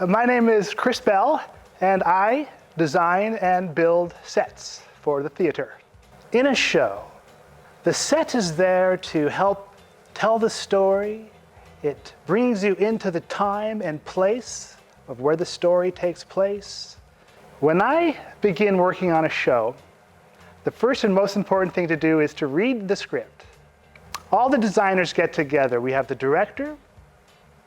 My name is Chris Bell, and I design and build sets for the theater. In a show, the set is there to help tell the story. It brings you into the time and place of where the story takes place. When I begin working on a show, the first and most important thing to do is to read the script. All the designers get together. We have the director.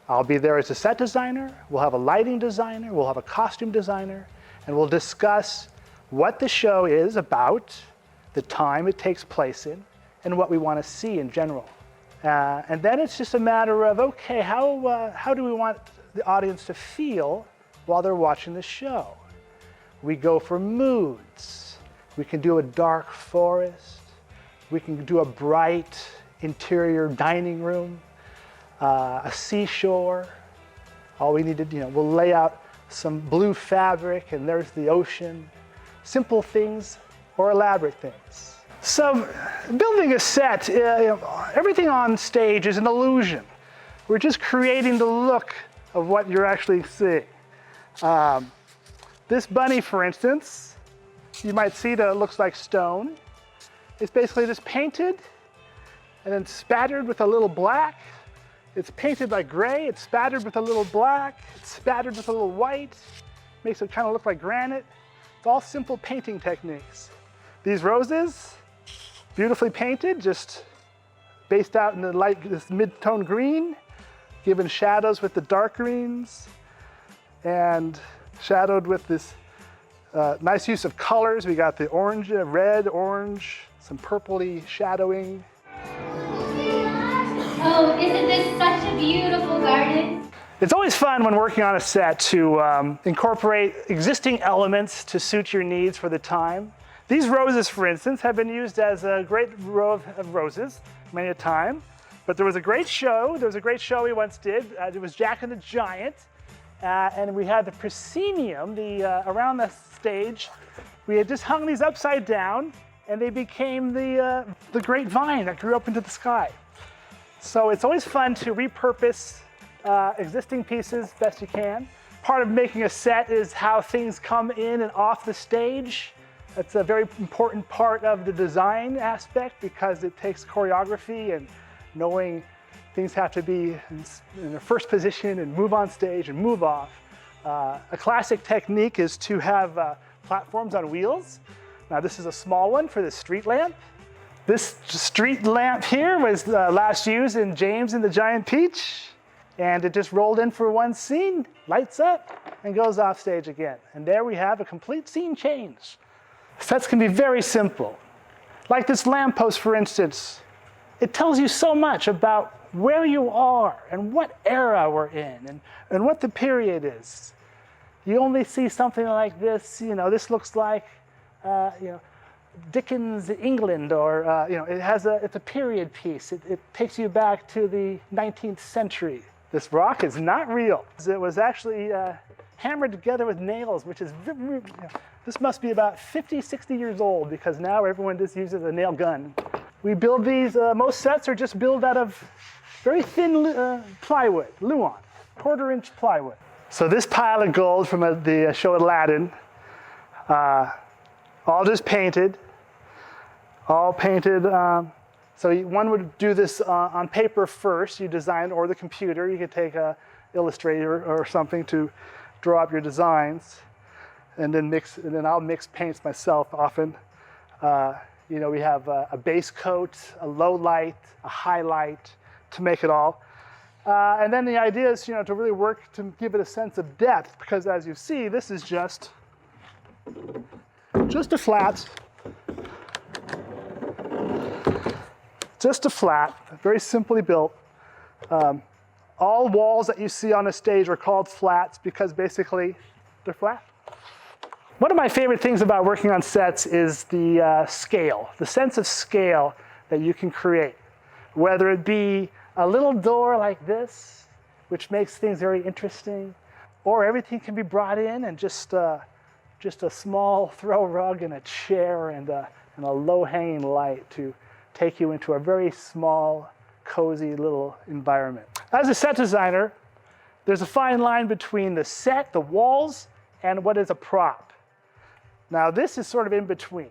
I'll be there as a set designer. We'll have a lighting designer. We'll have a costume designer. And we'll discuss what the show is about, the time it takes place in, and what we want to see in general. And then it's just a matter of, okay, how do we want the audience to feel while they're watching the show? We go for moods. We can do a dark forest. We can do a bright interior dining room, a seashore. All we need to do, we'll lay out some blue fabric and there's the ocean. Simple things or elaborate things. So building a set, everything on stage is an illusion. We're just creating the look of what you're actually seeing. This bunny, for instance, you might see that it looks like stone. It's basically just painted and then spattered with a little black. It's painted like gray, it's spattered with a little black, it's spattered with a little white, makes it kind of look like granite. It's all simple painting techniques. These roses, beautifully painted, just based out in the light, this mid-tone green, given shadows with the dark greens, and shadowed with this nice use of colors. We got the orange, red, orange, some purpley shadowing. Oh, isn't this such a beautiful garden? It's always fun when working on a set to incorporate existing elements to suit your needs for the time. These roses, for instance, have been used as a great row of roses many a time. But there was a great show we once did. It was Jack and the Giant. And we had the proscenium, around the stage. We had just hung these upside down, and they became the great vine that grew up into the sky. So it's always fun to repurpose existing pieces best you can. Part of making a set is how things come in and off the stage. That's a very important part of the design aspect because it takes choreography and knowing things have to be in their first position and move on stage and move off. A classic technique is to have platforms on wheels. Now this is a small one for the street lamp. This street lamp here was last used in James and the Giant Peach, and it just rolled in for one scene, lights up, and goes off stage again. And there we have a complete scene change. Sets can be very simple. Like this lamppost, for instance. It tells you so much about where you are and what era we're in and what the period is. You only see something like this, this looks like, Dickens' England, or it's a period piece. It takes you back to the 19th century. This rock is not real. It was actually hammered together with nails, which is, this must be about 50, 60 years old because now everyone just uses a nail gun. We build these, most sets are just built out of very thin plywood, Luan, 1/4-inch plywood. So this pile of gold from the show Aladdin, all just painted, all painted. So one would do this on paper first, you design, or the computer. You could take a Illustrator or something to draw up your designs, and then I'll mix paints myself often. We have a base coat, a low light, a highlight to make it all. And then the idea is, to really work to give it a sense of depth, because as you see, this is just a flat. Just a flat, very simply built. All walls that you see on a stage are called flats because basically they're flat. One of my favorite things about working on sets is the scale, the sense of scale that you can create. Whether it be a little door like this, which makes things very interesting, or everything can be brought in and just a small throw rug and a chair and a low-hanging light to take you into a very small, cozy little environment. As a set designer, there's a fine line between the set, the walls, and what is a prop. Now this is sort of in between.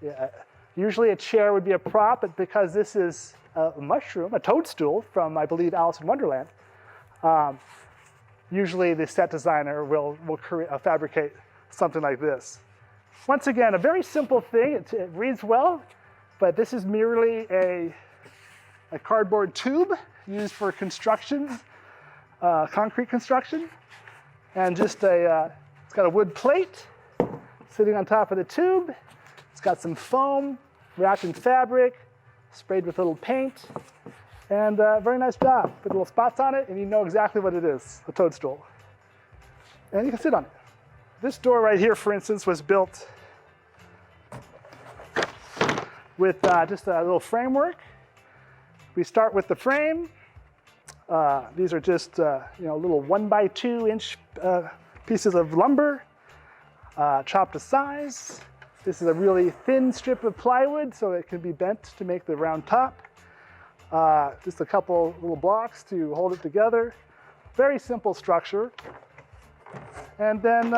Yeah, usually a chair would be a prop, but because this is a mushroom, a toadstool from, I believe, Alice in Wonderland, usually the set designer will fabricate something like this. Once again, a very simple thing. It reads well, but this is merely a cardboard tube used for construction, concrete construction, and just it's got a wood plate sitting on top of the tube. It's got some foam wrapped in fabric, sprayed with a little paint, and very nice job. Put little spots on it, and you know exactly what it is, a toadstool. And you can sit on it. This door right here, for instance, was built with just a little framework. We start with the frame. These are just little 1x2 inch pieces of lumber, chopped to size. This is a really thin strip of plywood, so it can be bent to make the round top. Just a couple little blocks to hold it together. Very simple structure. And then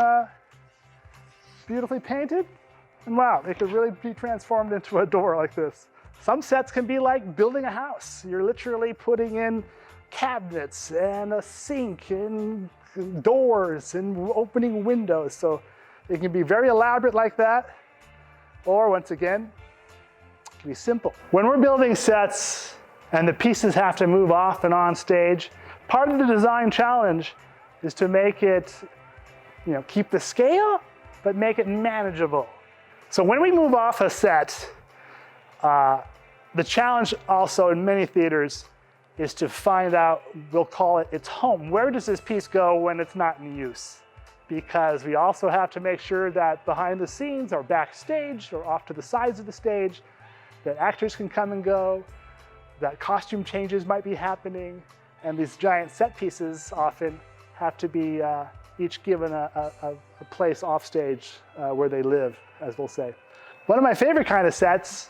beautifully painted. And wow, it could really be transformed into a door like this. Some sets can be like building a house. You're literally putting in cabinets and a sink and doors and opening windows. So it can be very elaborate like that. Or once again, it can be simple. When we're building sets and the pieces have to move off and on stage, part of the design challenge is to make it, keep the scale, but make it manageable. So when we move off a set, the challenge also in many theaters is to find out, we'll call it its home. Where does this piece go when it's not in use? Because we also have to make sure that behind the scenes or backstage or off to the sides of the stage, that actors can come and go, that costume changes might be happening, and these giant set pieces often have to be each given a place off stage where they live, as we'll say. One of my favorite kind of sets,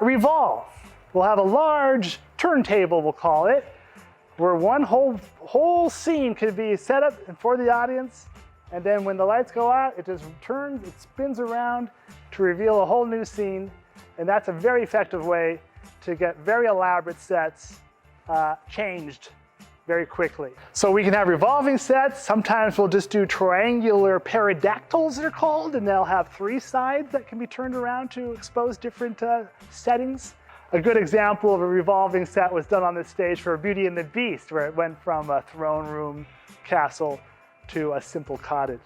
Revolve. We'll have a large turntable, we'll call it, where one whole scene could be set up for the audience, and then when the lights go out, it just turns, it spins around to reveal a whole new scene, and that's a very effective way to get very elaborate sets changed very quickly. So we can have revolving sets. Sometimes we'll just do triangular pterodactyls, they're called, and they'll have 3 sides that can be turned around to expose different settings. A good example of a revolving set was done on this stage for Beauty and the Beast, where it went from a throne room castle to a simple cottage.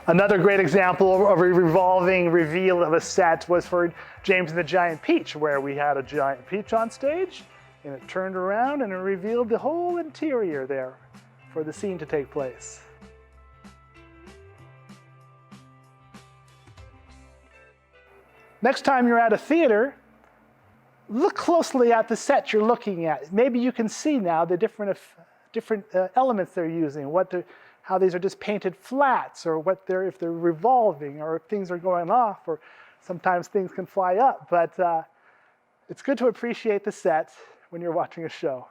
Another great example of a revolving reveal of a set was for James and the Giant Peach, where we had a giant peach on stage, and it turned around and it revealed the whole interior there for the scene to take place. Next time you're at a theater, look closely at the set you're looking at. Maybe you can see now the different elements they're using, how these are just painted flats, or if they're revolving, or if things are going off, or sometimes things can fly up. But it's good to appreciate the set when you're watching a show.